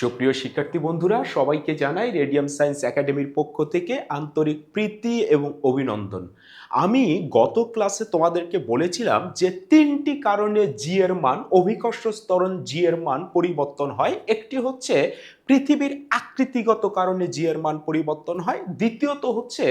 সুপ্রিয় শিক্ষার্থী বন্ধুরা, সবাইকে জানাই রেডিয়াম সায়েন্স একাডেমির পক্ষ থেকে আন্তরিক প্রীতি এবং অভিনন্দন। আমি গত ক্লাসে তোমাদেরকে বলেছিলাম যে তিনটি কারণে জি এর মান, অভিকর্ষ ত্বরণ জি এর মান পরিবর্তন হয়। একটি হচ্ছে পৃথিবীর আকৃতিগত কারণে জি এর মান পরিবর্তন হয়, দ্বিতীয়ত হচ্ছে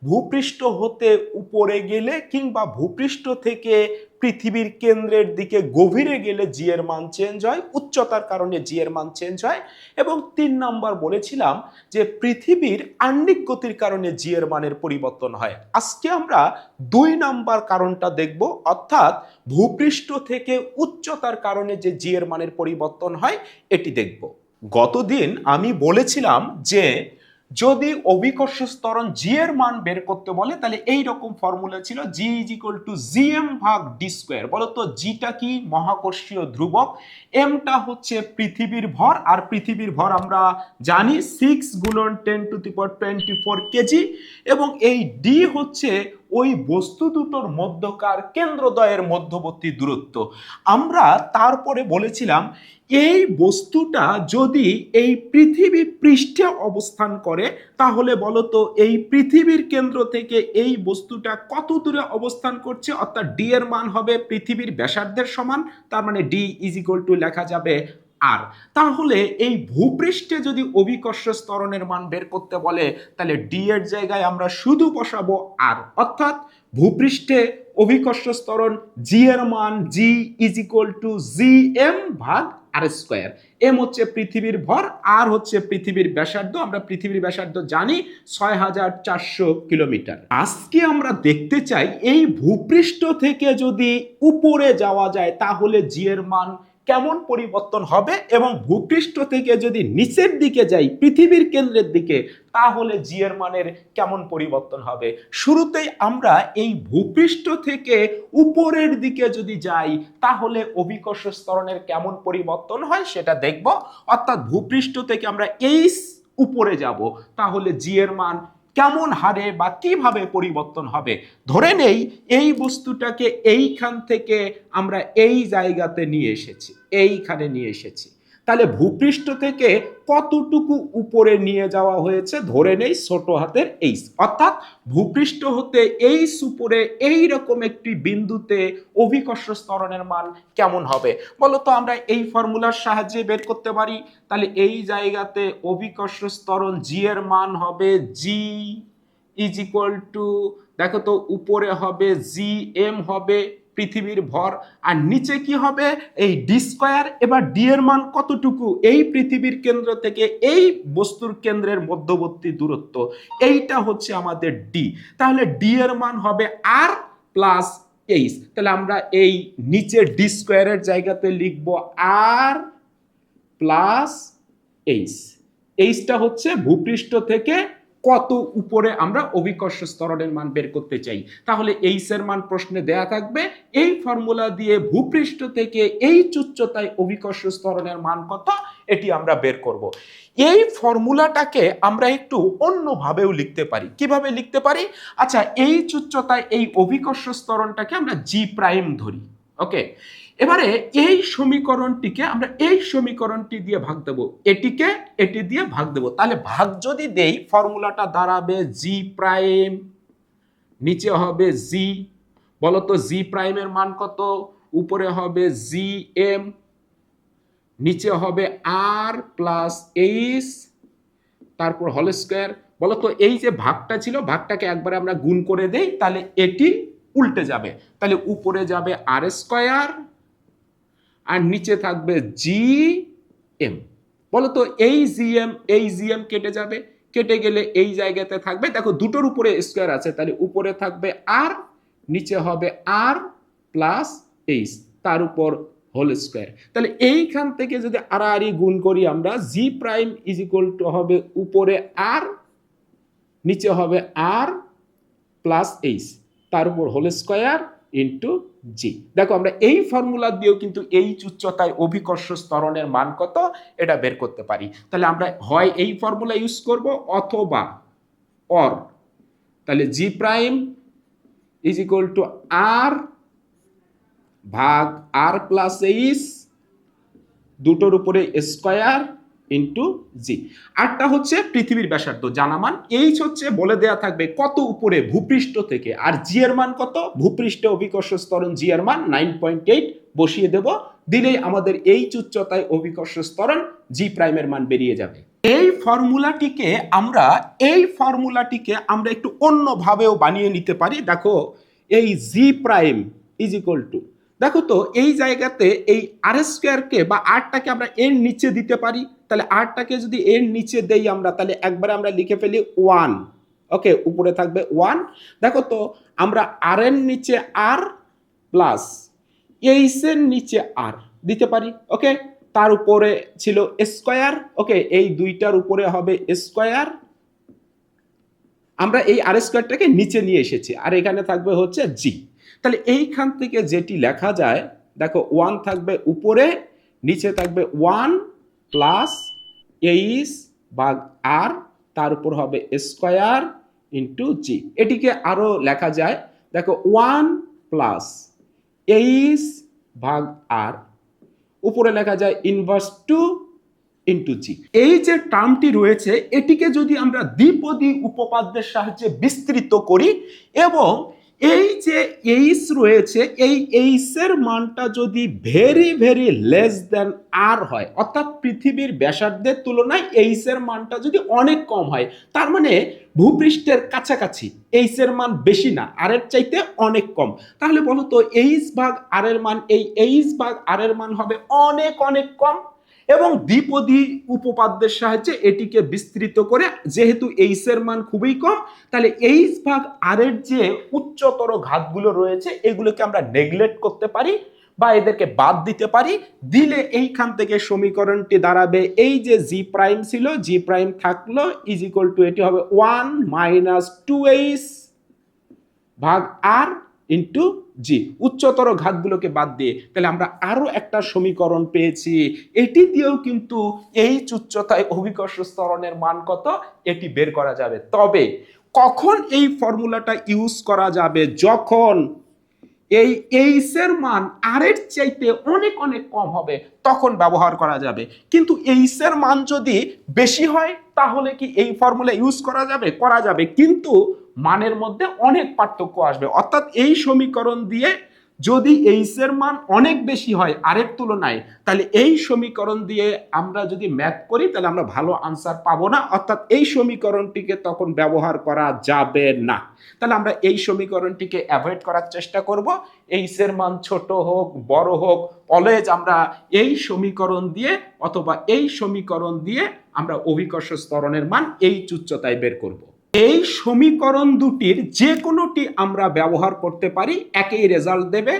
ভূপৃষ্ঠ হতে উপরে গেলে কিংবা ভূপৃষ্ঠ থেকে পৃথিবীর কেন্দ্রের দিকে গভীরে গেলে জি এর মান চেঞ্জ হয়, উচ্চতার কারণে জি এর মান চেঞ্জ হয়। এবং ৩ নাম্বার বলেছিলাম যে পৃথিবীর আহ্নিক গতির কারণে জি এর মানের পরিবর্তন হয়। আজকে আমরা ২ নাম্বার কারণটা দেখব, অর্থাৎ ভূপৃষ্ঠ থেকে উচ্চতার কারণে যে জি এর মানের পরিবর্তন হয় এটি দেখব। গতদিন আমি বলেছিলাম যে যদি অভিকর্ষ ত্বরণ জি এর মান বের করতে বলে তাহলে এই রকম ফর্মুলা ছিল, জি ইজ ইকুয়াল টু জিএম ভাগ ডি স্কোয়ার। বলতো জিটা কি? মহাকর্ষীয় ধ্রুবক। এমটা হচ্ছে পৃথিবীর ভর, আর পৃথিবীর ভর আমরা জানি 6 গুণন 10⁻24 কেজি, এবং এই ডি হচ্ছে ওই বস্তু দুটোর মধ্যকার কেন্দ্রদ্বয়ের মধ্যবর্তী দূরত্ব। আমরা তারপরে বলেছিলাম এই বস্তুটা যদি এই পৃথিবী পৃষ্ঠে অবস্থান করে তাহলে বলতো এই পৃথিবীর কেন্দ্র থেকে এই বস্তুটা কত দূরে অবস্থান করছে, অর্থাৎ ডি এর মান হবে পৃথিবীর ব্যাসার্ধের সমান, তার মানে ডি ইজ ইকুয়াল টু লেখা যাবে আর। তাহলে এই ভূপৃষ্ঠে যদি অভিকর্ষ ত্বরণের মান বের করতে বলে তাহলে ডি এর জায়গায় আমরা শুধু বসাবো আর, অর্থাৎ ভূপৃষ্ঠে অভিকর্ষ ত্বরণ জি এর মান G is equal to G M ভাগ আর স্কোয়ার। এম হচ্ছে পৃথিবীর ভর, আর হচ্ছে পৃথিবীর ব্যাসার্ধ। আমরা পৃথিবীর ব্যাসার্ধ জানি ৬৪০০ কিলোমিটার। আজকে আমরা দেখতে চাই এই ভূপৃষ্ঠ থেকে যদি উপরে যাওয়া যায় তাহলে জি এর মান কেমন পরিবর্তন হবে, এবং ভূপৃষ্ঠ থেকে যদি নিচের দিকে যাই পৃথিবীর কেন্দ্রের দিকে তাহলে জি এর মানের কেমন পরিবর্তন হবে। শুরুতেই আমরা এই ভূপৃষ্ঠ থেকে উপরের দিকে যদি যাই তাহলে অভিকর্ষ ত্বরণের কেমন পরিবর্তন হয় সেটা দেখব। অর্থাৎ ভূপৃষ্ঠ থেকে আমরা এই উপরে যাব তাহলে জি এর মান কেমন হারে বা কিভাবে পরিবর্তন হবে। ধরে নেই এই বস্তুটাকে এইখান থেকে আমরা এই জায়গাতে নিয়ে এসেছি, এইখানে নিয়ে এসেছি, তাহলে ভূপৃষ্ঠ থেকে কতটুকু উপরে নিয়ে যাওয়া হয়েছে, ধরে নেই ছোট হাতের এইচ, অর্থাৎ ভূপৃষ্ঠ হতে এইচ উপরে এই রকম একটি বিন্দুতে অভিকর্ষ ত্বরণের মান কেমন হবে বলতো আমরা এই ফর্মুলার সাহায্যে বের করতে পারি। তাহলে এই জায়গাতে অভিকর্ষ ত্বরণ জি এর মান হবে জি ইজ ইকুয়াল টু, দেখো তো উপরে হবে জি এম হবে পৃথিবীর ভর, আর নিচে কি হবে এই ডি স্কয়ার। এবার ডি এর মান কতটুকু, এই পৃথিবীর কেন্দ্র থেকে এই বস্তুর কেন্দ্রের মধ্যবর্তী দূরত্ব, এইটা হচ্ছে আমাদের ডি। তাহলে ডি এর মান হবে আর প্লাস এইচ। তাহলে আমরা এই নিচের ডি স্কয়ারের জায়গাতে লিখব আর প্লাস এইচ। এইচটা হচ্ছে ভূপৃষ্ঠ থেকে কত উপরে আমরা অভিকর্ষ ত্বরণের মান বের করতে চাই। তাহলে এইচ এর মান প্রশ্নে দেয়া থাকবে, এই ফর্মুলা দিয়ে ভূপৃষ্ঠ থেকে এই উচ্চতায় অভিকর্ষ ত্বরণের মান কত এটি আমরা বের করব। এই ফর্মুলাটাকে আমরা একটু অন্যভাবেও লিখতে পারি। কিভাবে লিখতে পারি? আচ্ছা, এই উচ্চতায় এই অভিকর্ষ ত্বরণটাকে আমরা জি প্রাইম ধরি, ওকে। এবারে এই সমীকরণটিকে আমরা এই সমীকরণটি দিয়ে ভাগ দেব, এটিকে এটি দিয়ে ভাগ দেব। তাহলে ভাগ যদি দেই ফর্মুলাটা দাঁড়াবে জি প্রাইম, নিচে হবে জি, বলতো জি প্রাইমের মান কত, উপরে হবে জি এম, নিচে হবে আর প্লাস এইচ, তারপর হোল স্কয়ার। বলতো এই যে ভাগটা ছিল ভাগটাকে একবারে আমরা গুণ করে দেই, তাহলে এটি উল্টে যাবে, তাহলে উপরে যাবে আর স্কয়ার আর নিচে থাকবে জি এম। বলতো এই জিএম কেটে যাবে, কেটে গেলে এই জায়গাতে থাকবে, দেখো দুটোর উপরে স্কয়ার আছে, তাহলে উপরে থাকবে আর, নিচে হবে আর প্লাস এইচ, তার উপর হোল স্কয়ার। তাহলে এইখান থেকে যদি আড়াআড়ি গুণ করি আমরা, জি প্রাইম ইজ ইকুয়াল টু হবে উপরে আর, নিচে হবে আর প্লাস এইচ, তার উপর হোল স্কয়ার ইন্টু জি। দেখো আমরা এই ফর্মুলা দিয়েও কিন্তু এই উচ্চতায় অভিকর্ষ ত্বরণের মান কত এটা বের করতে পারি। তাহলে আমরা হয় এই ফর্মুলা ইউজ করব অথবা অর। তাহলে G prime is equal two আর ভাগ আর প্লাস এইচ, দুটোর উপরে স্কয়ার ইন্টু জি। আরটা হচ্ছে পৃথিবীর ব্যাসার্ধ জানা মান, এইচ হচ্ছে বলে দেয়া থাকবে কত উপরে ভূপৃষ্ঠ থেকে, আর জি এর মান কত, ভূপৃষ্ঠে অভিকর্ষ স্তরণ জি এর মান 9.8 বসিয়ে দেব, দিলেই আমাদের এইচ উচ্চতায় অভিকর্ষ স্তরণ জি প্রাইমের মান বেরিয়ে যাবে। এই ফর্মুলাটিকে আমরা একটু অন্যভাবেও বানিয়ে নিতে পারি। দেখো এই জি প্রাইম ইজ ইকুয়াল টু, দেখো তো এই জায়গাতে এই আর স্কোয়ারকে বা আরটাকে আমরা এর নিচে দিতে পারি, তাহলে আরটাকে যদি এর নিচে দেই আমরা, তাহলে একবারে আমরা লিখে ফেলি 1, ওকে, উপরে থাকবে 1। দেখো তো আমরা আর এর নিচে আর প্লাস এইচ এর নিচে আর দিতে পারি, ওকে, তার উপরে ছিল স্কয়ার, ওকে, এই দুইটার উপরে হবে স্কয়ার, আমরা এই আর স্কয়ারটাকে নিচে নিয়ে এসেছি, আর এখানে থাকবে হচ্ছে জি। তাহলে এইখান থেকে যেটি লেখা যায়, দেখো 1 থাকবে উপরে, নিচে থাকবে 1 প্লাস এইচ ভাগ আর, তার উপর হবে স্কয়ার ইন্টু জি। এটিকে আরো লেখা যায়, দেখো 1 প্লাস এইচ ভাগ আর, উপরে লেখা যায় ইনভার্স 2 ইন্টু জি। এই যে টার্মটি রয়েছে এটিকে যদি আমরা দ্বিপদী উপপাদ্যের সাহায্যে বিস্তৃত করি, এবং এই যে এইচ রয়েছে এই এইচ এর মানটা যদি ভেরি ভেরি লেস দেন আর হয়, অর্থাৎ পৃথিবীর ব্যাসার্ধের তুলনায় এইচ এর মানটা যদি অনেক কম হয়, তার মানে ভূপৃষ্ঠের কাছাকাছি, এইচ এর মান বেশি না, আর এর চাইতে অনেক কম, তাহলে বলো তো এইচ ভাগ আর এর মান, এই এইচ ভাগ আর এর মান হবে অনেক অনেক কম। এবং দ্বিপদী উপপাদ্যের সাহায্যে এটিকে বিস্তৃত করে, যেহেতু এইচ এর মান খুবই কম, তাহলে এইচ ভাগ আর এর যে উচ্চতর ঘাতগুলো রয়েছে এগুলোকে আমরা নেগলেক্ট করতে পারি বা এদেরকে বাদ দিতে পারি, দিলে এইখান থেকে সমীকরণটি দাঁড়াবে, এই যে জি প্রাইম ছিল জি প্রাইম থাকলো ইজ ইকুয়াল টু, এটি হবে 1 মাইনাস 2h ভাগ আর ইন্টু জি, উচ্চতর ঘাতগুলোকে বাদ দিয়ে, তাহলে আমরা আরো একটা সমীকরণ পেয়েছি, এটি দিয়েও কিন্তু এই উচ্চতায় অভিকর্ষ স্তরণের মান কত এটি বের করা যাবে। তবে কখন এই ফর্মুলাটা ইউজ করা যাবে, যখন এই এইচ এর মান আর এর চাইতে অনেক অনেক কম হবে তখন ব্যবহার করা যাবে, কিন্তু এইচ এর মান যদি বেশি হয় তাহলে কি এই ফর্মুলা ইউজ করা যাবে, করা যাবে, কিন্তু মানের মধ্যে অনেক পার্থক্য আসবে। অর্থাৎ এই সমীকরণ দিয়ে যদি এইচ এর মান অনেক বেশি হয় আর এর তুলনায়, তাহলে এই সমীকরণ দিয়ে আমরা যদি ম্যাথ করি তাহলে আমরা ভালো আনসার পাবো না, অর্থাৎ এই সমীকরণটিকে তখন ব্যবহার করা যাবে না। তাহলে আমরা এই সমীকরণটিকে অ্যাভয়েড করার চেষ্টা করব, এইচ এর মান ছোট হোক বড় হোক, অলওয়েজ আমরা এই সমীকরণ দিয়ে অথবা এই সমীকরণ দিয়ে আমরা অভিকর্ষ স্তরণের মান এই উচ্চতায় বের করব। এই সমীকরণ দুটির যে কোনোটি আমরা ব্যবহার করতে পারি, একই রেজাল্ট দেবে।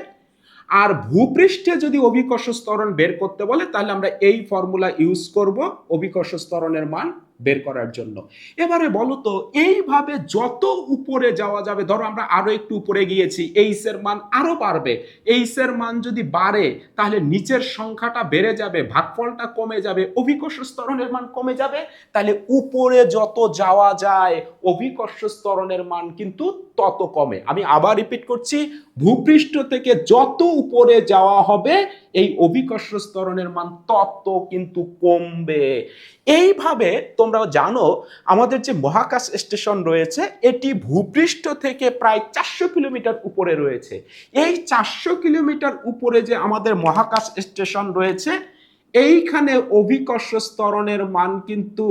আর ভূপৃষ্ঠে যদি অভিকর্ষ স্তরণ বের করতে বলে তাহলে আমরা এই ফর্মুলা ইউজ করব অভিকর্ষ স্তরণের মান বের করার জন্য। এবারে বলো তো এইভাবে যত উপরে যাওয়া যাবে, ধরো আমরা আরো একটু উপরে গিয়েছি, এইচ এর মান আরো বাড়বে, এইচ এর মান যদি বাড়ে তাহলে নিচের সংখ্যাটা বেড়ে যাবে, ভাগফলটা কমে যাবে, অভিকর্ষ স্তরণের মান কমে যাবে, তাহলে উপরে যত যাওয়া যায় অভিকর্ষ স্তরণের মান কিন্তু তত কমে। আমি আবার রিপিট করছি, ভূপৃষ্ঠ থেকে যত উপরে যাওয়া হবে এই অভিকর্ষ স্তরণের মান তত কিন্তু কমবে। এইভাবে তোমরা জানো আমাদের যে মহাকাশ স্টেশন রয়েছে এটি ভূপৃষ্ঠ থেকে প্রায় 400 কিলোমিটার উপরে রয়েছে। এই 400 কিলোমিটার উপরে যে আমাদের মহাকাশ স্টেশন রয়েছে, এইখানে অভিকর্ষ স্তরণের মান কিন্তু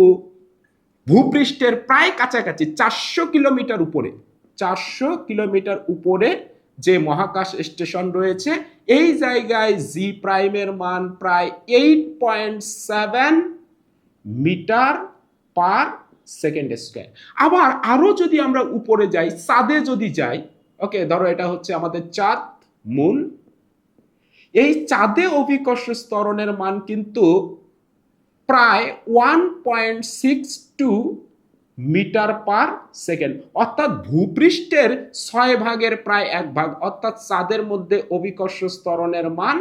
ভূপৃষ্ঠের প্রায় কাছাকাছি, 400 কিলোমিটার উপরে, 400 কিলোমিটার উপরে যে মহাকাশ স্টেশন রয়েছে এই জায়গায় জি প্রাইমের মান প্রায় 8.7 মিটার পার সেকেন্ড স্কয়ার। আবার আরো যদি আমরা উপরে যাই, চাঁদে যদি যাই, ওকে, ধরো এটা হচ্ছে আমাদের চাঁদ, মুন, এই চাঁদে অভিকর্ষ স্তরণের মান কিন্তু প্রায় 1.62 মিটার পার সেকেন্ড, অর্থাৎ ভূপৃষ্ঠের 6 ভাগের প্রায় 1 ভাগ, অর্থাৎ চাঁদের মধ্যে অভিকর্ষ স্তরণের মান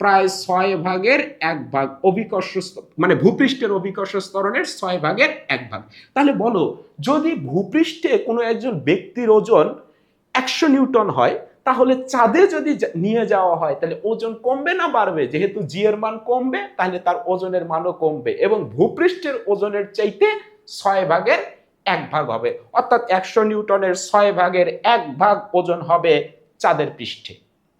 প্রায় 6 ভাগের 1 ভাগ, অভিকর্ষ মানে ভূপৃষ্ঠের অভিকর্ষ স্তরণের 6 ভাগের 1 ভাগ। তাহলে বলো যদি ভূপৃষ্ঠে কোনো একজন ব্যক্তির ওজন 100 নিউটন হয়, তাহলে চাঁদে যদি নিয়ে যাওয়া হয় তাহলে ওজন কমবে না বাড়বে? যেহেতু জি এর মান কমবে তাহলে তার ওজনের মানও কমবে এবং ভূপৃষ্ঠের ওজনের চাইতে 6/1 হবে, অর্থাৎ 100 নিউটনের 6/1 ওজন হবে চাঁদের পৃষ্ঠে।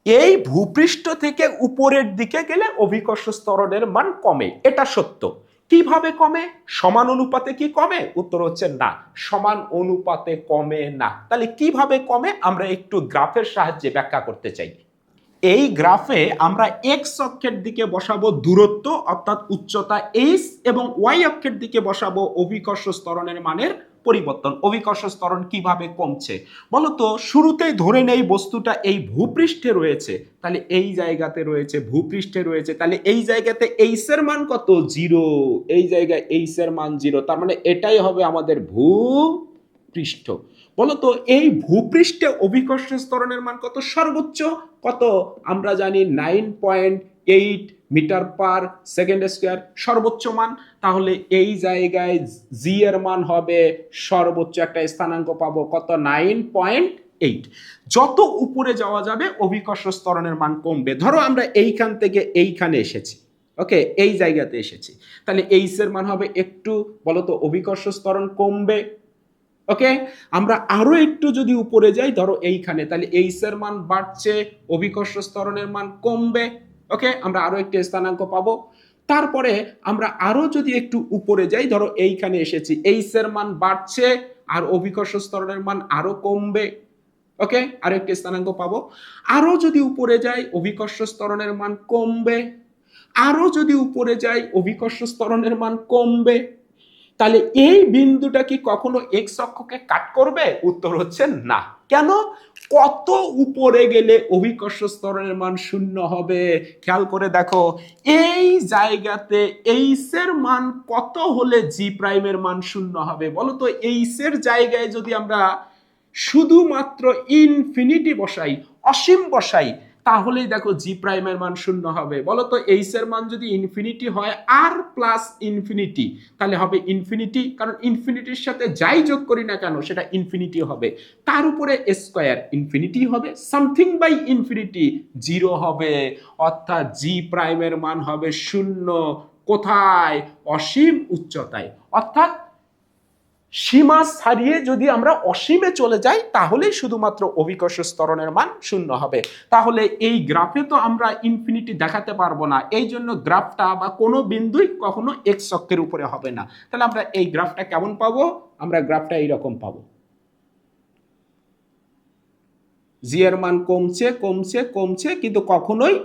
এই ভূপৃষ্ঠ থেকে উপরের দিকে গেলে অভিকর্ষ ত্বরণের মান কমে, এটা সত্য। কিভাবে কমে? সমান অনুপাতে কি কমে? উত্তর হচ্ছে না, সমান অনুপাতে কমে না। তাহলে কিভাবে কমে আমরা একটু গ্রাফের সাহায্যে ব্যাখ্যা করতে চাই। এই গ্রাফে আমরা এক্স অক্ষের দিকে বসাবো দূরত্ব অর্থাৎ উচ্চতা এইচ এবং ওয়াই অক্ষের দিকে বসাবো অভিকর্ষ ত্বরণের মানের পরিবর্তন। অভিকর্ষ ত্বরণ কিভাবে কমছে বলতো? শুরুতেই ধরে নেই বস্তুটা এই ভূপৃষ্ঠে রয়েছে, তাহলে এই জায়গাতে রয়েছে, ভূপৃষ্ঠে রয়েছে, তাহলে এই জায়গাতে এইচ এর মান কত? 0। এই জায়গায় এইচ এর মান 0, তার মানে এটাই হবে আমাদের ভূপৃষ্ঠ। বলতো এই ভূপৃষ্ঠে অভিকর্ষ ত্বরণের মান কত? সর্বোচ্চ কত? আমরা জানি 9.8 মিটার পার সেকেন্ড স্কয়ার সর্বোচ্চ মান। তাহলে এই জায়গায় জি এর মান হবে সর্বোচ্চ একটা স্থানাঙ্ক পাবো কত? 9.8। যত উপরে যাওয়া যাবে অভিকর্ষ ত্বরণের মান কমবে। ধরো আমরা এইখান থেকে এইখানে এসেছি, ওকে, এই জায়গাতে এসেছি, তাহলে এইচ এর মান হবে একটু, বলতো অভিকর্ষ ত্বরণ কমবে। ওকে, আমরা আরো একটু যদি উপরে যাই, ধরো এইখানে, তাহলে এইচ এর মান বাড়ছে, অভিকর্ষ ত্বরণের মান কমবে। ওকে, আমরা আরো একটু স্থানাঙ্ক পাবো। তারপরে আমরা আরো যদি একটু উপরে যাই, ধরো এইখানে এসেছি, এইচ এর মান বাড়ছে আর অভিকর্ষ ত্বরণের মান আরো কমবে। ওকে, আরো একটি স্থানাঙ্ক পাবো। আরো যদি উপরে যাই অভিকর্ষ ত্বরণের মান কমবে, আরো যদি উপরে যাই অভিকর্ষ ত্বরণের মান কমবে। তাহলে এই বিন্দুটা কি কখনো এক্স অক্ষকে কাট করবে? উত্তর হচ্ছে না। কেন? কত উপরে গেলে অভিকর্ষ ত্বরণের মান 0 হবে? খেয়াল করে দেখো, এই জায়গাতে এইচ এর মান কত হলে জি প্রাইমের মান 0 হবে? বলো তো, এইচ এর জায়গায় যদি আমরা শুধুমাত্র ইনফিনিটি বসাই, অসীম বসাই, তাহলেই দেখো জি প্রাইমের মান 0 হবে। বলো তো, এইচ এর মান যদি ইনফিনিটি হয় আর প্লাস ইনফিনিটি, তাহলে হবে ইনফিনিটি, কারণ ইনফিনিটির সাথে যাই যোগ করি না কেন সেটা ইনফিনিটি হবে। তার উপরে স্কয়ার ইনফিনিটি হবে, সামথিং বাই ইনফিনিটি 0 হবে, অর্থাৎ জি প্রাইমের মান হবে 0। কোথায়? অসীম উচ্চতায়। অর্থাৎ সীমা ছাড়িয়ে যদি আমরা অসীমে চলে যাই তাহলেই শুধুমাত্র অভিকর্ষ ত্বরণের মান 0 হবে। তাহলে এই গ্রাফে তো আমরা ইনফিনিটি দেখাতে পারবো না, এই জন্য গ্রাফটা বা কোনো বিন্দুই কখনো এক্স অক্ষের উপরে হবে না। তাহলে আমরা এই গ্রাফটা কেমন পাবো? আমরা গ্রাফটা এইরকম পাবো, জি এর মান কমছে কমছে কমছে, কিন্তু কখনোই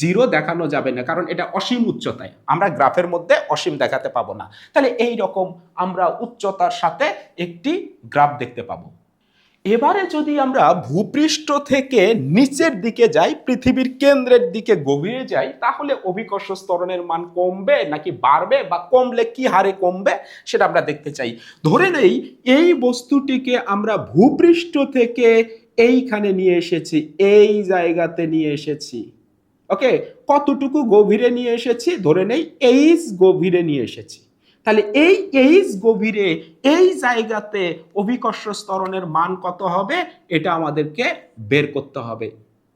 0 দেখানো যাবে না, কারণ এটা অসীম উচ্চতায়, আমরা গ্রাফের মধ্যে অসীম দেখাতে পাবো না। তাহলে এই রকম আমরা উচ্চতার সাথে একটি গ্রাফ দেখতে পাবো। এবারে যদি আমরা ভূপৃষ্ঠ থেকে নিচের দিকে যাই, পৃথিবীর কেন্দ্রের দিকে গভীরে যাই, তাহলে অভিকর্ষ ত্বরণের মান কমবে নাকি বাড়বে, বা কমলে কি হারে কমবে সেটা আমরা দেখতে চাই। ধরে নেই এই বস্তুটিকে আমরা ভূপৃষ্ঠ থেকে এইখানে নিয়ে এসেছি, এই জায়গাতে নিয়ে এসেছি। ওকে, কতটুকু গভীরে নিয়ে এসেছি? ধরে নেই এইচ গভীরে নিয়ে এসেছি। তাহলে এই এইচ গভীরে এই জায়গাতে অভিকর্ষ ত্বরণের মান কত হবে এটা আমাদেরকে বের করতে হবে।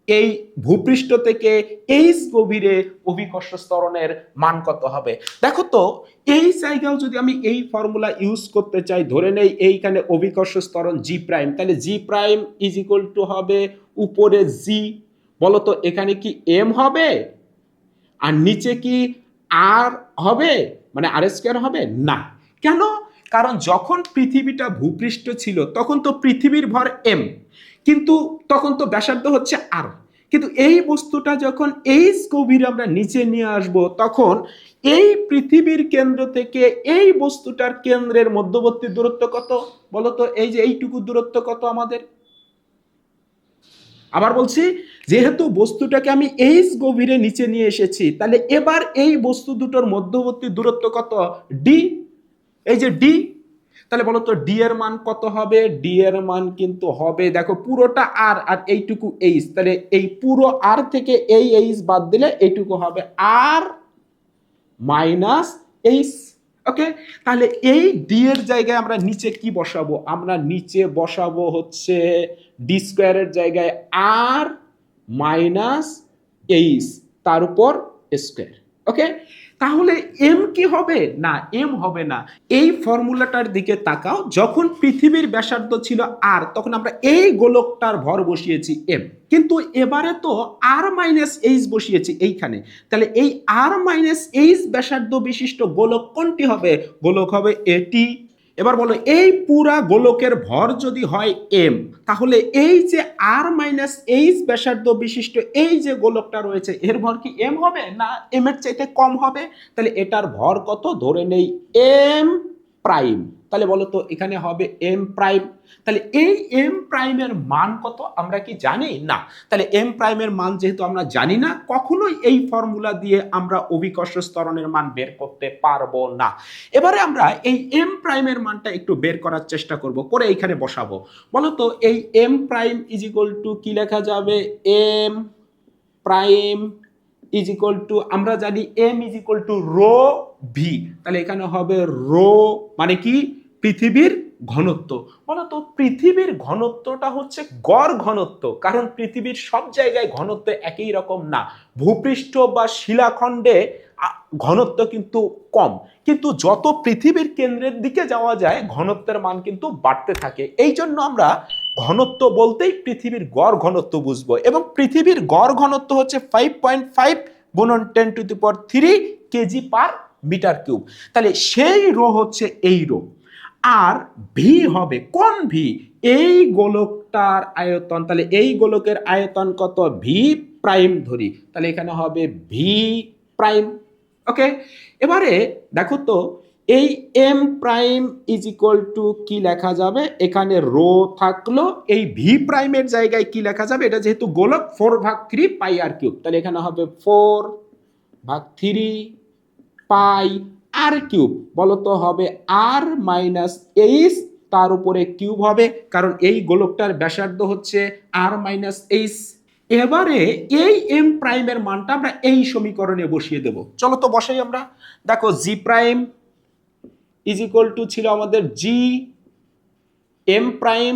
এই ভূপৃষ্ঠ থেকে এইচ গভীরে অভিকর্ষ ত্বরণের মান কত হবে? দেখো তো, এই জায়গাও যদি আমি এই ফর্মুলা ইউজ করতে চাই, ধরে নেই এইখানে অভিকর্ষ ত্বরণ জি প্রাইম, তাহলে G prime is equal two হবে উপরে জি, বলতো এখানে কি এম হবে আর নিচে কি আর হবে, মানে আর স্কয়ার হবে না? কেন? কারণ যখন পৃথিবীটা ভূপৃষ্ঠ ছিল তখন তো পৃথিবীর ভর এম, কিন্তু তখন তো ব্যাসার্ধ হচ্ছে আর, কিন্তু এই বস্তুটা যখন এইচ গভীরে আমরা নিচে নিয়ে আসব, তখন এই পৃথিবীর কেন্দ্র থেকে এই বস্তুটার কেন্দ্রের মধ্যবর্তী দূরত্ব কত? বলতো এই যে এইটুকু দূরত্ব কত আমাদের? আবার বলছি, যেহেতু বস্তুটাকে আমি এইচ গভীরে নিচে নিয়ে এসেছি, তাহলে এবার এই বস্তু দুটোর মধ্যবর্তী দূরত্ব কত? ডি। এই যে ডি, তাহলে বলো তো ডি এর মান কত হবে? ডি এর মান কিন্তু হবে, দেখো পুরোটা আর আর এইটুকু এইচ, তাহলে এই পুরো আর থেকে এই এইচ বাদ দিলে এইটুকু হবে আর মাইনাস এইচ। ওকে, তাহলে এই ডি এর জায়গায় আমরা নিচে কি বসাবো? আমরা নিচে বসাবো হচ্ছে ডি স্কোয়ারের জায়গায় আর মাইনাস এইচ তার উপর স্কোয়ার। ওকে, তাহলে এম কি হবে? না, এম হবে না। এই ফর্মুলাটার দিকে তাকাও, যখন পৃথিবীর ব্যাসার্ধ ছিল আর, তখন আমরা এই গোলকটার ভর বসিয়েছি এম, কিন্তু এবারে তো আর মাইনাস এইচ বসিয়েছি এইখানে। তাহলে এই আর মাইনাস এইচ ব্যাসার্ধ বিশিষ্ট গোলক কোনটি হবে? গোলক হবে এটি। এবার বলো, এই পুরা গোলকের ভর যদি হয় এম, তাহলে এই যে আর মাইনাস এইচ ব্যাসার্ধ বিশিষ্ট এই যে গোলকটা রয়েছে এর ভর কি এম হবে? না, এম এর চাইতে কম হবে। তাহলে এটার ভর কত? ধরে নেই এম প্রাইম। তাহলে বলো তো এখানে হবে এম প্রাইম। তাহলে এই এম প্রাইমের মান কত আমরা কি জানি? না। তাহলে এম প্রাইমের মান যেহেতু আমরা জানি না, কখনোই এই ফর্মুলা দিয়ে আমরা অভিকর্ষ ত্বরণের মান বের করতে পারবো না। এবারে আমরা এই এম প্রাইমের মানটা একটু বের করার চেষ্টা করব, করে এইখানে বসাবো। বলো তো এই M prime is equal to কি লেখা যাবে? M prime is equal to, আমরা জানি M is equal to rho V. তাহলে এখানে হবে রো মানে কি? পৃথিবীর ঘনত্ব। বলতো পৃথিবীর ঘনত্বটা হচ্ছে গড় ঘনত্ব, কারণ পৃথিবীর সব জায়গায় ঘনত্ব একই রকম না। ভূপৃষ্ঠ বা শিলাখণ্ডে ঘনত্ব কিন্তু কম, কিন্তু যত পৃথিবীর কেন্দ্রের দিকে যাওয়া যায় ঘনত্বের মান কিন্তু বাড়তে থাকে। এই জন্য আমরা ঘনত্ব বলতেই পৃথিবীর গড় ঘনত্ব বুঝবো, এবং পৃথিবীর গড় ঘনত্ব হচ্ছে 5.5 গুণন 10⁻³ কেজি পার মিটার কিউব। তাহলে সেই রো হচ্ছে এই রো। আর ভি হবে কোন ভি? এই গোলকটার আয়তন। তাহলে এই গোলকের আয়তন কত? ভি প্রাইম ধরি, তাহলে এখানে হবে ভি প্রাইম। ওকে, এবারে দেখো তো এই M prime is equal to কি লেখা যাবে? এখানে রো থাকলো, এই ভি প্রাইমের জায়গায় কি লেখা যাবে? এটা যেহেতু গোলক 4/3 পাই আর কিউব, তাহলে এখানে হবে 4/3 পাই আর কিউব। বলতো হবে আর মাইনাস এইচ তার উপরে কিউব হবে, কারণ এই গোলকটার ব্যাসার্ধ হচ্ছে আর মাইনাস এইচ। এবারে এই এম প্রাইমের মানটা আমরা এই সমীকরণে বসিয়ে দেব। চলো তো বসাই আমরা। দেখো জি প্রাইম ইজ ইকুয়াল টু ছিল আমাদের জি এম প্রাইম,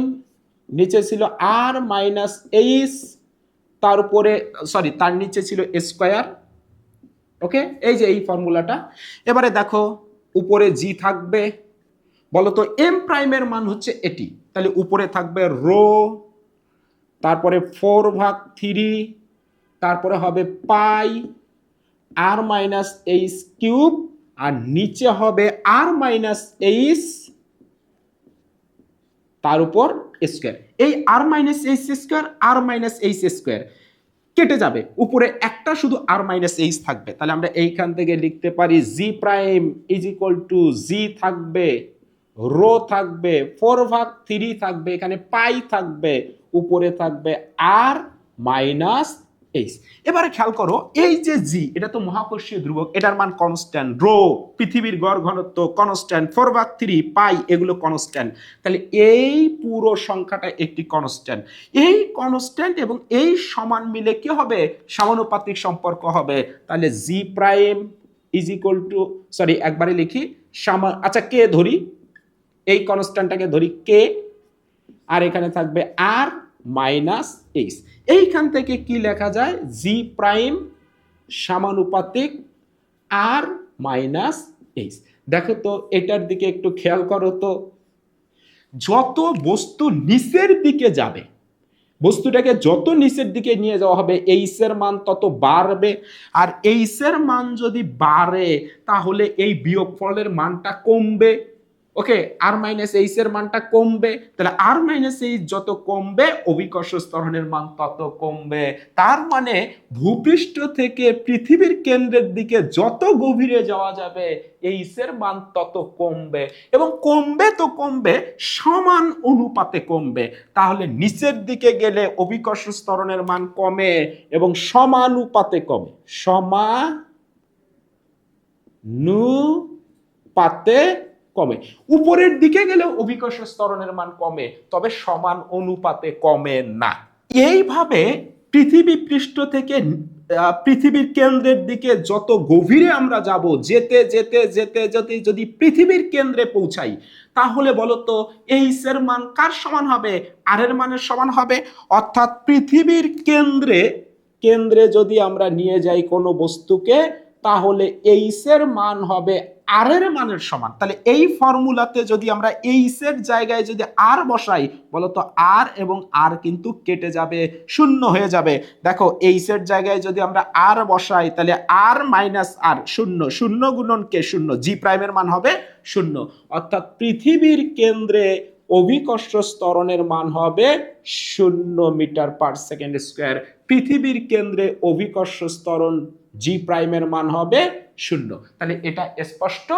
নিচে ছিল আর মাইনাস এইচ তার উপরে, সরি তার নিচে ছিল স্কোয়ার। ওকে, এই যে এই ফর্মুলাটা। এবারে দেখো উপরে জি থাকবে। বলতো এম প্রাইমের মান হচ্ছে এটি, তাহলে উপরে থাকবে রো, তারপরে 4/3, তারপরে হবে পাই আর মাইনাস এইচ কিউব, আর নিচে হবে আর মাইনাস এইচ তার উপর স্কোয়ার। এই আর মাইনাস এইচ স্কোয়ার আর মাইনাস এইচ স্কোয়ার কেটে যাবে, উপরে একটা শুধু আর মাইনাস এইচ থাকবে। তাহলে আমরা এইখান থেকে লিখতে পারি জি প্রাইম ইজ ইকুয়াল টু জি থাকবে, রো থাকবে, 4/3 থাকবে, এখানে পাই থাকবে, উপরে থাকবে আর মাইনাস এইচ। এবারে খেয়াল করো এই যে জি, এটা তো মহাকর্ষীয় ধ্রুবক, এটার মান কনস্ট্যান্ট, রো পৃথিবীর গড় ঘনত্ব কনস্ট্যান্ট, 4/3 পাই এগুলো কনস্ট্যান্ট। তাহলে এই পুরো সংখ্যাটা একটি কনস্ট্যান্ট। এই কনস্ট্যান্ট এবং এই সমান মিলে কি হবে? সমানুপাতিক সম্পর্ক হবে। তাহলে G prime is equal to, sorry একবারে লিখি আচ্ছা কে ধরি, এই কনস্ট্যান্টটাকে ধরি কে, আর এখানে থাকবে আর মাইনাস এইচ। এইখান থেকে কি লেখা যায়? জি প্রাইম সমানুপাতিক আর মাইনাস এইচ। দেখো তো এটার দিকে একটু খেয়াল করো তো, যত বস্তু নিচের দিকে যাবে, বস্তুটাকে যত নিচের দিকে নিয়ে যাওয়া হবে এইচ এর মান তত বাড়বে, আর এইচ এর মান যদি বাড়ে তাহলে এই বিয়োগফলের মানটা কমবে। ওকে, আর মাইনাস এইচ এর মানটা কমবে, তাহলে আর মাইনাস এইচ যত কমবে অভিকর্ষ ত্বরণের মান তত কমবে। তার মানে ভূপৃষ্ঠ থেকে পৃথিবীর কেন্দ্রের দিকে যত গভীরে যাওয়া যাবে এইচ এর মান তত কমবে, এবং কমবে তো কমবে সমান অনুপাতে কমবে। তাহলে নিচের দিকে গেলে অভিকর্ষ ত্বরণের মান কমে এবং সমানুপাতে কমে, সমানুপাতে কমে। উপরের দিকে গেলে অভিকর্ষ ত্বরণের মান কমে, তবে সমান অনুপাতে কমে না। এইভাবে পৃথিবী পৃষ্ঠ থেকে পৃথিবীর কেন্দ্রের দিকে যত গভীরে আমরা যাব, যেতে যেতে যেতে যেতে যদি পৃথিবীর কেন্দ্রে পৌঁছাই, তাহলে বলতো এইচ এর মান কার সমান হবে? আর এর মানের সমান হবে। অর্থাৎ পৃথিবীর কেন্দ্রে কেন্দ্রে যদি আমরা নিয়ে যাই কোনো বস্তুকে, তাহলে এইচ এর মান হবে আর এর মানের সমান। তাহলে এই ফর্মুলাতে যদি আমরা এইচ এর জায়গায় যদি আর বসাই, বলতো আর এবং আর কিন্তু কেটে যাবে, শূন্য হয়ে যাবে। দেখো এইচ এর জায়গায় যদি আমরা আর বসাই, তাহলে আর মাইনাস আর শূন্য, শূন্য গুণন কে শূন্য, জি প্রাইমের মান হবে শূন্য। অর্থাৎ পৃথিবীর কেন্দ্রে অভিকর্ষ ত্বরণের মান হবে 0 মিটার পার সেকেন্ড স্কয়ার। পৃথিবীর কেন্দ্রে অভিকর্ষ ত্বরণ জি প্রাইমের মান হবে 0। তাহলে এটা স্পষ্ট,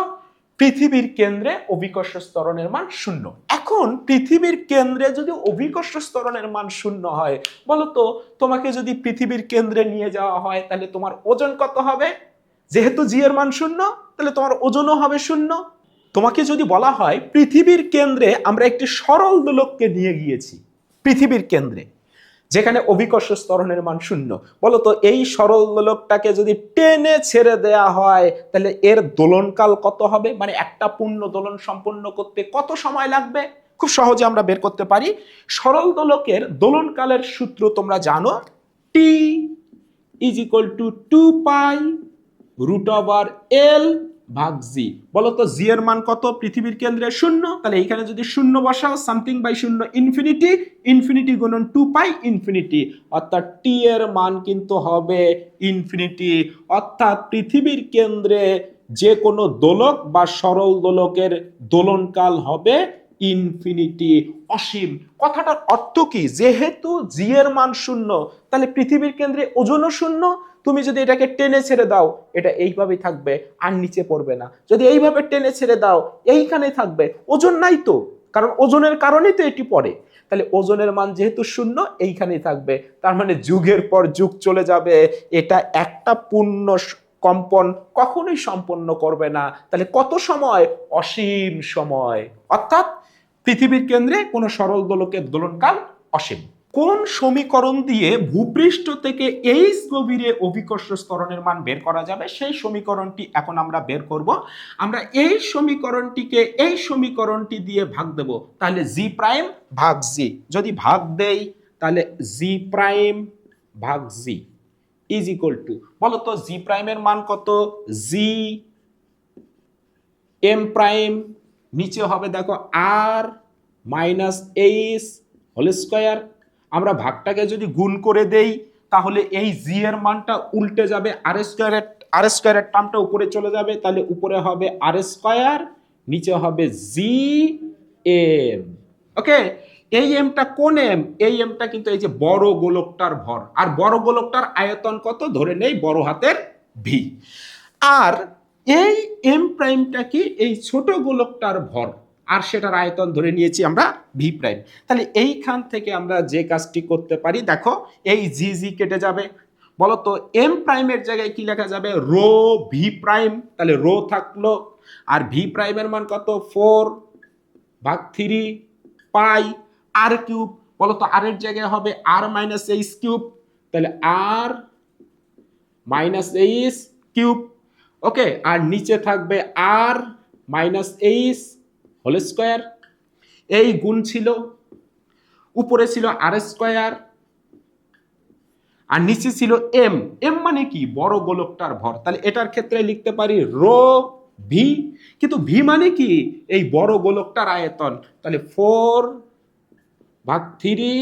পৃথিবীর কেন্দ্রে অভিকর্ষ ত্বরণের মান 0। এখন পৃথিবীর কেন্দ্রে যদি অভিকর্ষ ত্বরণের মান 0 হয়, বলতো তোমাকে যদি পৃথিবীর কেন্দ্রে নিয়ে যাওয়া হয়, তাহলে তোমার ওজন কত হবে? যেহেতু জি এর মান 0, তাহলে তোমার ওজনও হবে 0। তোমাকে যদি বলা হয় পৃথিবীর কেন্দ্রে আমরা একটি সরল দোলককে নিয়ে গিয়েছি পৃথিবীর কেন্দ্রে, যেখানে অভিকর্ষ ত্বরণের মান 0, বলতো এই সরল দোলকটাকে যদি টেনে ছেড়ে দেয়া হয়, তাহলে এর দোলনকাল কত হবে? মানে একটা পূর্ণ দোলন সম্পন্ন করতে কত সময় লাগবে? খুব সহজে আমরা বের করতে পারি। সরল দোলকের দোলনকালের সূত্র তোমরা জানো, T is equal to 2 pi root over L ভাগ জি। বলতো জি এর মান কত পৃথিবীর কেন্দ্রে? 0। তাহলে এইখানে যদি 0 বসাও, সামথিং বাই 0 ইনফিনিটি, ইনফিনিটি গুণন 2 পাই ইনফিনিটি, অর্থাৎ টি এর মান কিন্তু হবে ইনফিনিটি। অর্থাৎ পৃথিবীর কেন্দ্রে যে কোনো দোলক বা সরল দোলকের দোলনকাল হবে ইনফিনিটি, অসীম। কথাটার অর্থ কি? যেহেতু জি এর মান 0, তাহলে পৃথিবীর কেন্দ্রে ওজনও 0। তুমি যদি এটাকে টেনে ছেড়ে দাও, এটা এইভাবেই থাকবে, আর নিচে পড়বে না। যদি এইভাবে টেনে ছেড়ে দাও, এইখানে থাকবে, ওজন নাই তো, কারণ ওজনের কারণেই তো এটি পড়ে। তাহলে ওজনের মান যেহেতু 0, এইখানেই থাকবে। তার মানে যুগের পর যুগ চলে যাবে, এটা একটা পূর্ণ কম্পন কখনোই সম্পন্ন করবে না। তাহলে কত সময়? অসীম সময়। অর্থাৎ পৃথিবীর কেন্দ্রে কোনো সরল দোলকের দোলনকাল অসীম। কোন সমীকরণ দিয়ে ভূপৃষ্ঠ থেকে এইচ গভীরে অভিকর্ষ ত্বরণের মান বের করা যাবে, সেই সমীকরণটি এখন আমরা বের করব। আমরা এই সমীকরণটিকে এই সমীকরণটি দিয়ে ভাগ দেব, তাহলে জি প্রাইম ভাগ জি। যদি ভাগ দেই, তাহলে জি প্রাইম ভাগ জি ইজ ইকুয়াল টু, বলতো জি প্রাইমের মান কত? জি এম প্রাইম, নিচে হবে দেখো আর মাইনাস এইচ হোল স্কয়ার। আমরা ভাগটাকে যদি গুণ করে দেই, তাহলে এই জি এর মানটা উল্টে যাবে, আর স্কয়ারের টার্মটা উপরে চলে যাবে, তাহলে উপরে হবে আর স্কয়ার, নিচে হবে জি এম। ওকে, এই এমটা কোন এম? এই এমটা কিন্তু এই যে বড় গোলকটার ভর, আর বড় গোলকটার আয়তন কত? ধরে নেই বড় হাতের ভি। আর এই এম প্রাইমটা কি? এই ছোট গোলকটার ভর, আর সেটার আয়তন ধরে নিয়েছি আমরা ভি প্রাইম। তাহলে এইখান থেকে আমরা যে কাজটি করতে পারি, দেখো এই জি জি কেটে যাবে, বলতো এম প্রাইমের জায়গায় কি লেখা যাবে? Rho V prime. তাহলে রো থাকলো, আর ভি প্রাইমের মান কত? 4/3 পাই আর কিউব। বলতো আর এর জায়গায় হবে আর মাইনাস এইচ কিউব, তাহলে আর মাইনাস এইচ কিউব। ওকে, আর নিচে থাকবে আর মাইনাস এইচ হোল স্কয়ার। এই গুণ ছিল, উপরে ছিল আর স্কয়ার, আর নিচে ছিল এম। এম মানে কি? বড় গোলকটার ভর। তাহলে এটার ক্ষেত্রে লিখতে পারি রো ভি, কিন্তু ভি মানে কি? এই বড় গোলকটার আয়তন। তাহলে 4/3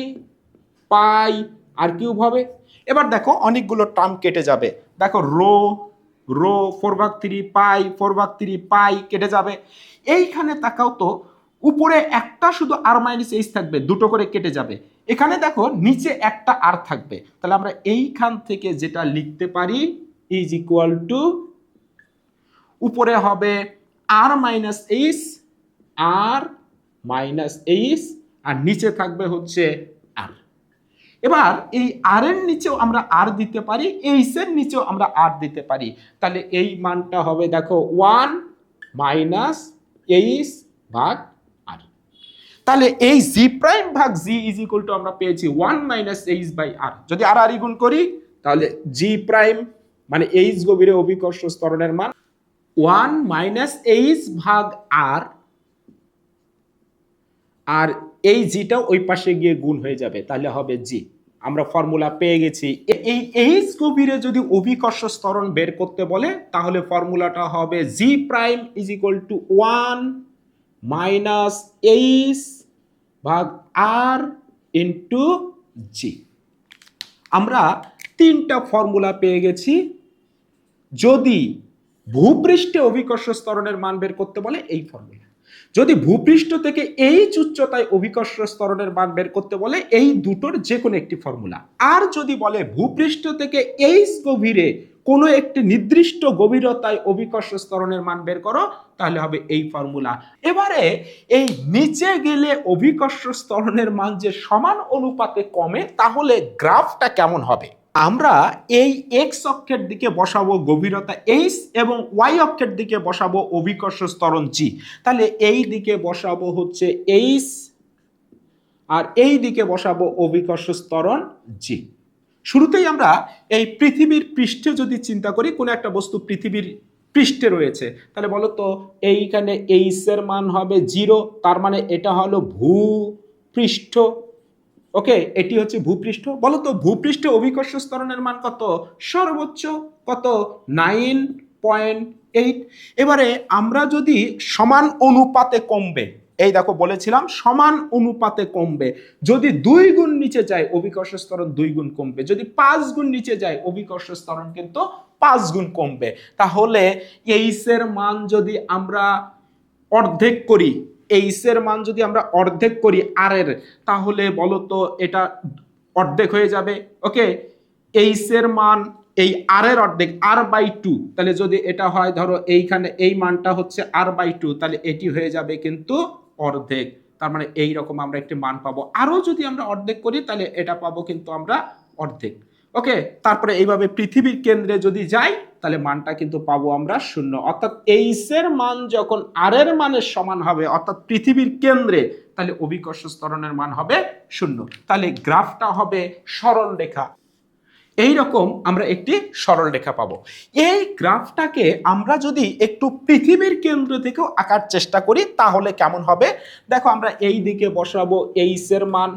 পাই আর কিউব হবে। এবার দেখো অনেকগুলো টার্ম কেটে যাবে, দেখো রো রো 4/3 পাই 4/3 পাই কেটে যাবে। এইখানে তাকাও তো, উপরে একটা শুধু আর মাইনাস এইচ থাকবে, দুটো করে কেটে যাবে। এখানে দেখো নিচে একটা আর থাকবে। তাহলে আমরা এইখান থেকে যেটা লিখতে পারি ইজ ইকুয়াল টু, উপরে হবে আর মাইনাস এইচ, আর মাইনাস এইচ, আর নিচে থাকবে হচ্ছে আর। এবার এই আর এর নিচেও আমরা আর দিতে পারি, এইচ এর নিচেও আমরা আর দিতে পারি। তাহলে এই মানটা হবে দেখো 1 মাইনাস এইচ ভাগ আর। তাহলে এই জি প্রাইম ভাগ জি ইজ ইকুয়াল টু আমরা পেয়েছি 1 মাইনাস এইচ বাই আর। যদি আর আর গুণ করি, তাহলে জি প্রাইম মানে এইচ গভীরে অভিকর্ষ ত্বরণের মান 1 - এইচ ভাগ আর, আর এই জিটা ওই পাশে গিয়ে গুণ হয়ে যাবে, তাহলে হবে জি। আমরা ফর্মুলা পেয়ে গেছি। এই এইচ গভীরে যদি অভিকর্ষ ত্বরণ বের করতে বলে তাহলে ফর্মুলাটা হবে G prime is equal to 1 - H ভাগ আর ইন্টু জি। আমরা তিনটা ফর্মুলা পেয়ে গেছি। যদি ভূপৃষ্ঠে অভিকর্ষ ত্বরণের মান বের করতে বলে এই ফর্মুলা, যদি ভূপৃষ্ঠ থেকে এইচ উচ্চতায় অভিকর্ষ ত্বরণের মান বের করতে বলে এই দুটোর যে কোনো একটি ফর্মুলা, আর যদি বলে ভূপৃষ্ঠ থেকে এইচ গভীরে কোনো একটি নির্দিষ্ট গভীরতায় অভিকর্ষ ত্বরণের মান বের করো তাহলে হবে এই ফর্মুলা। এবারে এই নিচে গেলে অভিকর্ষ ত্বরণের মান যে সমান অনুপাতে কমে তাহলে গ্রাফটা কেমন হবে? আমরা এই এক্স অক্ষের দিকে বসাবো গভীরতা এইচ এবং ওয়াই অক্ষের দিকে বসাবো অভিকর্ষ ত্বরণ জি। তাহলে এই দিকে বসাবো হচ্ছে এইচ আর এই দিকে বসাবো অভিকর্ষ ত্বরণ জি। শুরুতেই আমরা এই পৃথিবীর পৃষ্ঠে যদি চিন্তা করি, কোনো একটা বস্তু পৃথিবীর পৃষ্ঠে রয়েছে, তাহলে বলো তো এইখানে এইচ এর মান হবে 0, তার মানে এটা হলো ভূপৃষ্ঠ। ওকে, এটি হচ্ছে ভূপৃষ্ঠ। বলো তো ভূপৃষ্ঠে অভিকর্ষ ত্বরণের মান কত? সর্বোচ্চ কত? 9.8। এবারে আমরা যদি সমান অনুপাতে কমবে, এই দেখো বলেছিলাম সমান অনুপাতে কমবে, যদি 2 গুণ নিচে যায় অভিকর্ষ ত্বরণ 2 গুণ কমবে, যদি 5 গুণ নিচে যায় অভিকর্ষ ত্বরণ কিন্তু 5 গুণ কমবে। তাহলে এইচ এর মান যদি আমরা অর্ধেক করি, এইচ এর মান যদি আমরা অর্ধেক করি আর এর, তাহলে বলো তো এটা অর্ধেক হয়ে যাবে। ওকে, এইচ এর মান এই আর এর অর্ধেক r/2, তাহলে যদি এটা হয় ধরো এইখানে এই মানটা হচ্ছে r/2, তাহলে এটি হয়ে যাবে কিন্তু অর্ধেক। তার মানে এই রকম আমরা একটি মান পাবো। আরো যদি আমরা অর্ধেক করি তাহলে এটা পাবো কিন্তু আমরা অর্ধেক। ওকে, তারপরে এইভাবে পৃথিবীর কেন্দ্রে যদি যাই তাহলে মানটা কিন্তু পাবো আমরা 0। অর্থাৎ এইচ এর মান যখন আর এর মানের সমান হবে অর্থাৎ পৃথিবীর কেন্দ্রে, তাহলে অভিকর্ষ ত্বরণের মান হবে 0। তাহলে গ্রাফটা হবে সরল রেখা। এই রকম আমরা একটি সরল রেখা পাবো। এই গ্রাফটাকে আমরা যদি একটু পৃথিবীর কেন্দ্র থেকেও আঁকার চেষ্টা করি তাহলে কেমন হবে? দেখো, আমরা এই দিকে বসাবো এইচ এর মান,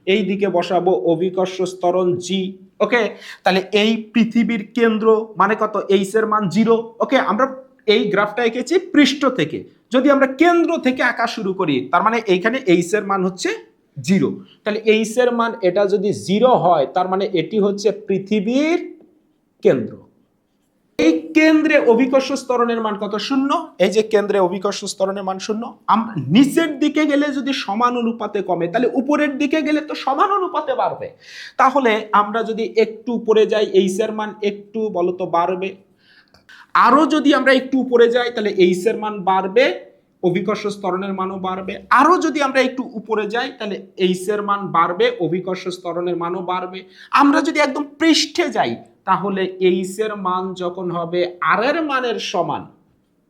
এই দিকে বসাবো অভিকর্ষ ত্বরণ জি। ওকে, তাহলে এই পৃথিবীর কেন্দ্র মানে কত? এইচ এর মান 0। ওকে, আমরা এই গ্রাফটা এঁকেছি পৃষ্ঠ থেকে। যদি আমরা কেন্দ্র থেকে আঁকা শুরু করি তার মানে এইখানে এইচ এর মান হচ্ছে 0। তাহলে এইচ এর মান এটা যদি 0 হয় তার মানে এটি হচ্ছে পৃথিবীর কেন্দ্র। এই কেন্দ্রে অভিকর্ষ ত্বরণের মান কত? 0। এই যে কেন্দ্রে অভিকর্ষ ত্বরণের মান 0। আমরা নিচের দিকে গেলে যদি সমান অনুপাতে কমে তাহলে উপরের দিকে গেলে তো সমান অনুপাতে বাড়বে। তাহলে আমরা যদি একটু উপরে যাই এইচ এর মান একটু বলতো বাড়বে, আরো যদি আমরা একটু উপরে যাই তাহলে এইচ এর মান বাড়বে, অভিকর্ষ ত্বরণের মানও বাড়বে। আরো যদি আমরা একটু উপরে যাই তাহলে এইচ এর মান বাড়বে, অভিকর্ষ ত্বরণের মানও বাড়বে। আমরা যদি একদম পৃষ্ঠে যাই তাহলে এইচ এর মান যখন হবে আর এর মানের সমান,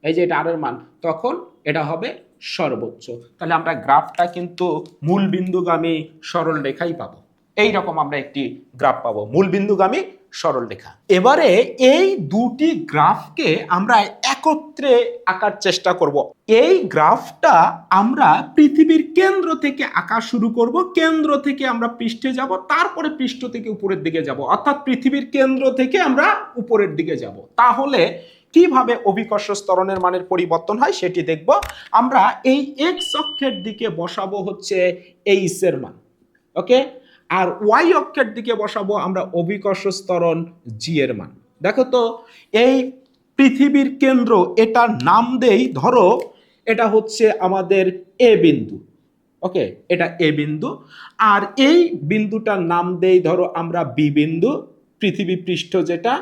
এই যে এটা আর এর মান, তখন এটা হবে সর্বোচ্চ। তাহলে আমরা গ্রাফটা কিন্তু মূল বিন্দুগামী সরল রেখাই পাবো। এই রকম আমরা একটি গ্রাফ পাবো, মূল বিন্দুগামী সরল রেখা। এবারে এই দুটি গ্রাফকে আমরা একত্রে আঁকার চেষ্টা করব। এই গ্রাফটা আমরা পৃথিবীর কেন্দ্র থেকে আঁকা শুরু করব, কেন্দ্র থেকে আমরা পৃষ্ঠে যাব, তারপরে পৃষ্ঠ থেকে উপরের দিকে যাব, অর্থাৎ পৃথিবীর কেন্দ্র থেকে আমরা উপরের দিকে যাব। তাহলে কিভাবে অভিকর্ষ ত্বরণের মানের পরিবর্তন হয় সেটি দেখব। আমরা এই এক্স অক্ষের দিকে বসাবো হচ্ছে এইচ এর মান। ওকে, আর ওয়াই অক্ষের দিকে বসাবো আমরা অভিকর্ষ ত্বরণ জি এর মান। দেখো তো এই পৃথিবীর কেন্দ্র, এটার নাম দেই, ধরো এটা হচ্ছে আমাদের এ বিন্দু। ওকে, এটা এ বিন্দু, আর এই বিন্দুটার নাম দেই ধরো আমরা বি বিন্দু, পৃথিবী পৃষ্ঠ যেটা,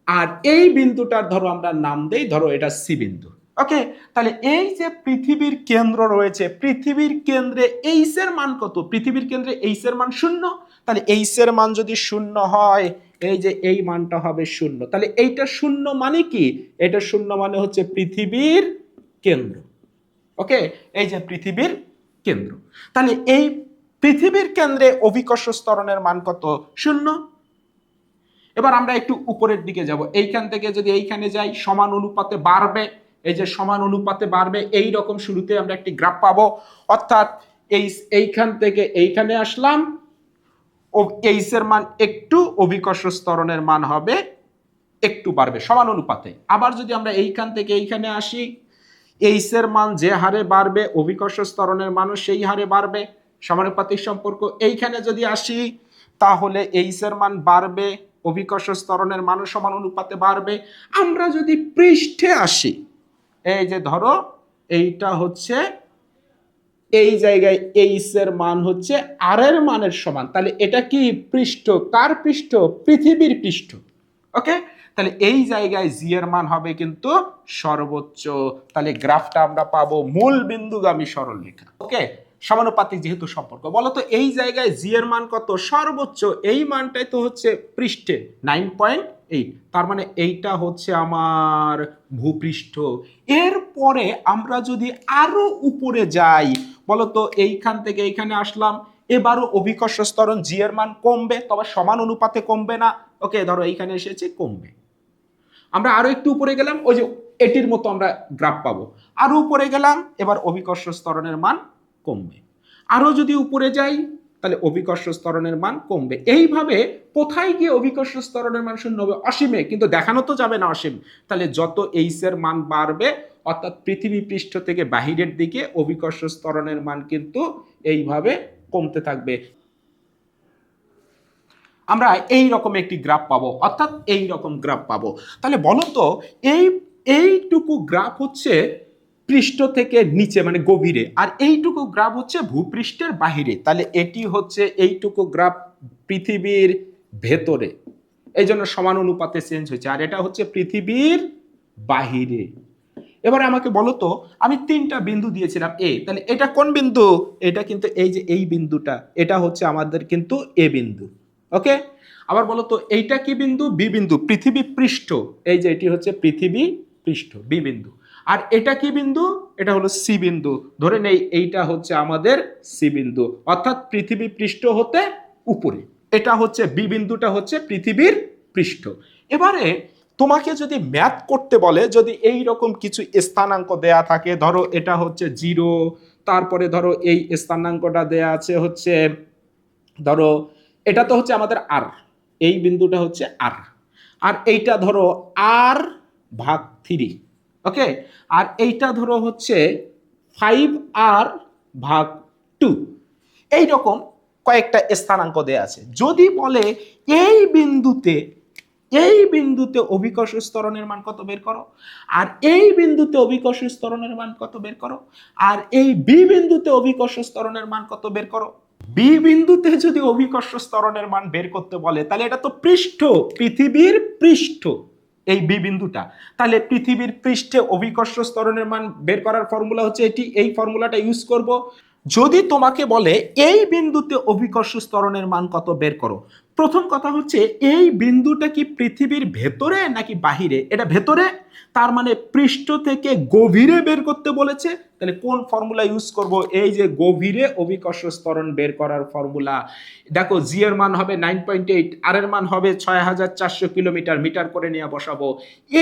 আর এই বিন্দুটার ধরো আমরা নাম দেই ধরো এটা সি বিন্দু। ওকে, তাহলে এই যে পৃথিবীর কেন্দ্র রয়েছে, পৃথিবীর কেন্দ্রে এইচ এর মান কত? পৃথিবীর কেন্দ্রে এইচ এর মান 0। তাহলে এইচ এর মান যদি 0 হয়, এই যে এই মানটা হবে 0। তাহলে এইটা 0 মানে কি? এটা 0 মানে হচ্ছে পৃথিবীর কেন্দ্র। ওকে, এই যে পৃথিবীর কেন্দ্র। তাহলে এই পৃথিবীর কেন্দ্রে অভিকর্ষ ত্বরণের মান কত? 0। এবার আমরা একটু উপরের দিকে যাব, এইখান থেকে যদি এইখানে যাই সমান অনুপাতে বাড়বে, এই যে সমান অনুপাতে বাড়বে, এই রকম শুরুতে আমরা একটি গ্রাফ পাবো। অর্থাৎ এইখান থেকে এইখানে আসলাম, এইচ এর মান একটু, অভিকর্ষ ত্বরণের মান হবে একটু বাড়বে সমান অনুপাতে। আবার যদি আমরা এইখান থেকে এইখানে আসি, এইচ এর মান যে হারে বাড়বে অভিকর্ষ ত্বরণের মানও সেই হারে বাড়বে, সমানুপাতিক সম্পর্ক। এইখানে যদি আসি তাহলে এইচ এর মান বাড়বে, অভিকর্ষ ত্বরণের মানও সমান অনুপাতে বাড়বে। আমরা যদি পৃষ্ঠে আসি, এই যে ধরো এইটা হচ্ছে এই জায়গায় এইচ এর মান হচ্ছে আর এর মানের সমান, তাহলে এটা কি পৃষ্ঠ, কার পৃষ্ঠ? পৃথিবীর পৃষ্ঠ। ওকে, তাহলে এই জায়গায় জি এর মান হবে কিন্তু সর্বোচ্চ। তাহলে গ্রাফটা আমরা পাবো মূল বিন্দুগামী সরলরেখা। ওকে, সমানুপাতিক যেহেতু সম্পর্ক, বলতো এই জায়গায় জি এর মান কত? সর্বোচ্চ। এই মানটাই তো হচ্ছে পৃষ্ঠে 9.8, তার মানে এইটা হচ্ছে আমার ভূপৃষ্ঠ। এরপরে আমরা যদি আরো উপরে যাই, বলতো এইখান থেকে এইখানে আসলাম, এবারও অভিকর্ষ ত্বরণ জি এর মান কমবে, তবে সমান অনুপাতে কমবে না। ওকে, ধরো এইখানে এসেছে, কমবে। আমরা আরো একটু উপরে গেলাম, ওই যে এটির মতো আমরা গ্রাফ পাবো। আরো উপরে গেলাম, এবার অভিকর্ষ ত্বরণের মান কমবে। আরো যদি উপরে যাই তাহলে অভিকর্ষ ত্বরণের মান কমবে। এইভাবে কোথায় গিয়ে অভিকর্ষ ত্বরণের মান শূন্য হবে? অসীমে, কিন্তু দেখানো তো যাবে না অসীম। তাহলে যত এইচ এর মান বাড়বে, অর্থাৎ পৃথিবী পৃষ্ঠ থেকে বাহিরের দিকে অভিকর্ষ ত্বরণের মান কিন্তু এইভাবে কমতে থাকবে। আমরা এই রকম একটি গ্রাফ পাবো, অর্থাৎ এই রকম গ্রাফ পাবো। তাহলে বলো তো এইটুকু গ্রাফ হচ্ছে পৃষ্ঠ থেকে নিচে মানে গভীরে, আর এইটুকু গ্রাফ হচ্ছে ভূপৃষ্ঠের বাহিরে। তাহলে এটি হচ্ছে এইটুকু গ্রাফ পৃথিবীর ভেতরে, এই জন্য সমান অনুপাতে চেঞ্জ হয়েছে, আর এটা হচ্ছে পৃথিবীর বাহিরে। এবারে আমাকে বলো তো, আমি 3টা বিন্দু দিয়েছিলাম এ, তাহলে এটা কোন বিন্দু? এটা কিন্তু এই যে এই বিন্দুটা, এটা হচ্ছে আমাদের কিন্তু এ বিন্দু। ওকে, আবার বলো তো এইটা কি বিন্দু? বি বিন্দু, পৃথিবী পৃষ্ঠ। এই যে এটি হচ্ছে পৃথিবী পৃষ্ঠ, বি বিন্দু। আর এটা কি বিন্দু? এটা হলো সি বিন্দু। ধরে নেই এইটা হচ্ছে আমাদের সি বিন্দু, অর্থাৎ পৃথিবী পৃষ্ঠ হতে উপরে। এটা হচ্ছে বি বিন্দুটা হচ্ছে পৃথিবীর পৃষ্ঠ। এবারে তোমাকে যদি ম্যাথ করতে বলে, যদি এই রকম কিছু স্থানাঙ্ক দেয়া থাকে, ধরো এটা হচ্ছে 0, তারপরে ধরো এই স্থানাঙ্কটা দেয়া আছে হচ্ছে, ধরো এটা তো হচ্ছে আমাদের আর, এই বিন্দুটা হচ্ছে আর, আর এইটা ধরো r/3। ওকে, আর এইটা ধরো হচ্ছে 5r/2। এইরকম কয়েকটা স্থানাঙ্ক দেয়া আছে। যদি বলে এই বিন্দুতে অভিকর্ষ ত্বরণের মান কত বের করো, আর এই বিন্দুতে অভিকর্ষ ত্বরণের মান কত বের করো, আর এই বি বিন্দুতে অভিকর্ষ ত্বরণের মান কত বের করো। বি বিন্দুতে যদি অভিকর্ষ ত্বরণের মান বের করতে বলে, তাহলে এটা তো পৃষ্ঠ, পৃথিবীর পৃষ্ঠ এই বি বিন্দুটা। তাহলে পৃথিবীর পৃষ্ঠে অভিকর্ষ ত্বরণের মান বের করার ফর্মুলা হচ্ছে এটি, এই ফর্মুলাটা ইউজ করব। যদি তোমাকে বলে এই বিন্দুতে অভিকর্ষ ত্বরণের মান কত বের করো, প্রথম কথা হচ্ছে এই বিন্দুটা কি পৃথিবীর ভেতরে নাকি বাহিরে? এটা ভেতরে, তার মানে পৃষ্ঠ থেকে গভীরে বের করতে বলেছে। তাহলে কোন ফর্মুলা ইউজ করব? এই যে গভীরে অভিকর্ষ ত্বরণ বের করার ফর্মুলা। দেখো জি এর মান হবে 9.8, আর এর মান হবে 6400 কিলোমিটার, মিটার করে নিয়ে বসাবো।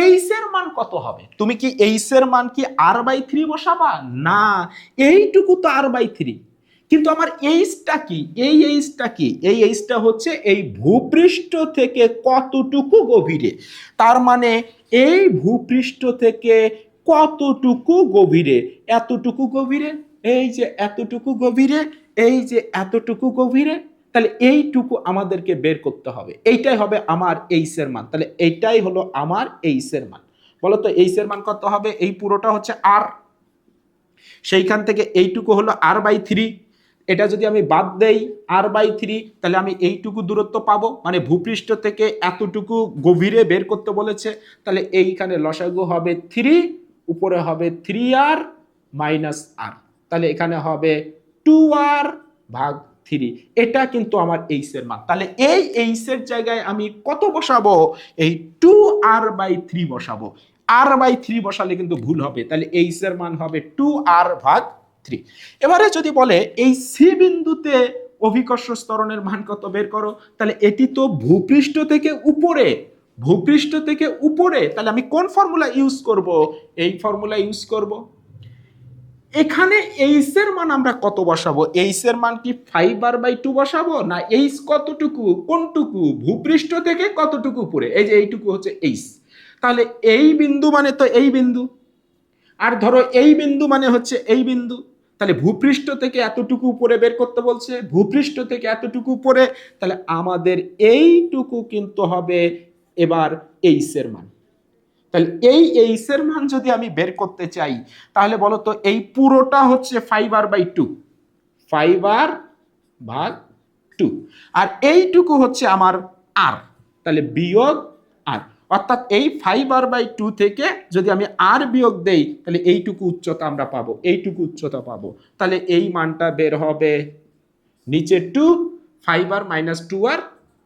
এইচ এর মান কত হবে? তুমি কি এইচ এর মান কি r/3 বসাবা? না, এইটুকু তো r/3, কিন্তু আমার এইচটা কি? এই এইচটা কি? এই এইচটা হচ্ছে এই ভূপৃষ্ঠ থেকে কতটুকু গভীরে। তার মানে এই ভূপৃষ্ঠ থেকে কতটুকু গভীরে? এতটুকু গভীরে, এই যে এতটুকু গভীরে, এই যে এতটুকু গভীরে। তাহলে এইটুকু আমাদেরকে বের করতে হবে, এইটাই হবে আমার এইচ এর মান। তাহলে এইটাই হলো আমার এইচ এর মান। বলো তো এইচ এর মান কত হবে? এই পুরোটা হচ্ছে আর, সেইখান থেকে এইটুকু হলো r/3। এটা যদি আমি বাদ দেই r/3, তাহলে আমি এইটুকু দূরত্ব পাবো, মানে ভূপৃষ্ঠ থেকে এতটুকু গভীরে বের করতে বলেছে। তাহলে এইখানে লসাগু হবে 3, উপরে হবে 3r - r, তাহলে এখানে হবে 2r/3। এটা কিন্তু আমার এইচ এর মান। তাহলে এই এইচ এর জায়গায় আমি কত বসাবো? এই 2r/3 বসাবো। r/3 বসালে কিন্তু ভুল হবে, তাহলে এইচ এর মান হবে 2r/3। এবারে যদি বলে এই সি বিন্দুতে অভিকর্ষ ত্বরণের মান কত বের করো। তাহলে এটি তো ভূপৃষ্ঠ থেকে উপরে, ভূপৃষ্ঠ থেকে উপরে, তাহলে আমি কোন ফর্মুলা ইউজ করব? এই ফর্মুলা ইউজ করব। এখানে এইচ এর মান আমরা কত বসাবো? এইচ এর মান কি 5r/2 বসাবো, না এইচ কতটুকু, কোনটুকু, ভূপৃষ্ঠ থেকে কতটুকু উপরে? এই যে এইটুকু হচ্ছে এইচ। তাহলে এই বিন্দু মানে তো এই বিন্দু, আর ধরো এই বিন্দু মানে হচ্ছে এই বিন্দু। তাহলে ভূপৃষ্ঠ থেকে এতটুকু উপরে বের করতে বলছে, ভূপৃষ্ঠ থেকে এতটুকু উপরে, তাহলে আমাদের এইটুকু কিন্তু হবে এবার এইচ এর মান। তাহলে এই এইচ এর মান যদি আমি বের করতে চাই, তাহলে বলো তো এই পুরোটা হচ্ছে 5r/2, 5r/2, আর এইটুকু হচ্ছে আমার আর, তাহলে বিয়োগ আর। অর্থাৎ এই 5r/2 থেকে যদি আমি আর বিয়োগ দেই, তাহলে এইটুকু উচ্চতা আমরা পাবো, এইটুকু উচ্চতা পাবো। তাহলে এই মানটা বের হবে নিচে 2, 5r - 2r,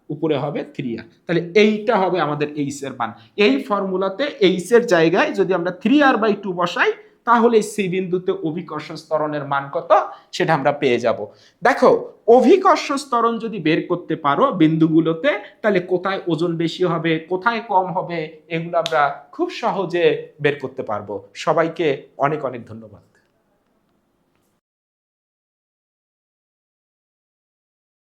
উপরে হবে 3r। তাহলে এইটা হবে আমাদের এইচ এর মান। এই ফর্মুলাতে এইচ এর জায়গায় যদি আমরা 3r/2 বসাই, তাহলে সি বিন্দুতে অভিকর্ষ ত্বরণের মান কত সেটা আমরা পেয়ে যাব। দেখো, অভিকর্ষ ত্বরণ যদি বের করতে পারো বিন্দুগুলোতে, তাহলে কোথায় ওজন বেশি হবে, কোথায় কম হবে, এগুলো আমরা খুব সহজে বের করতে পারবো। সবাইকে অনেক অনেক ধন্যবাদ।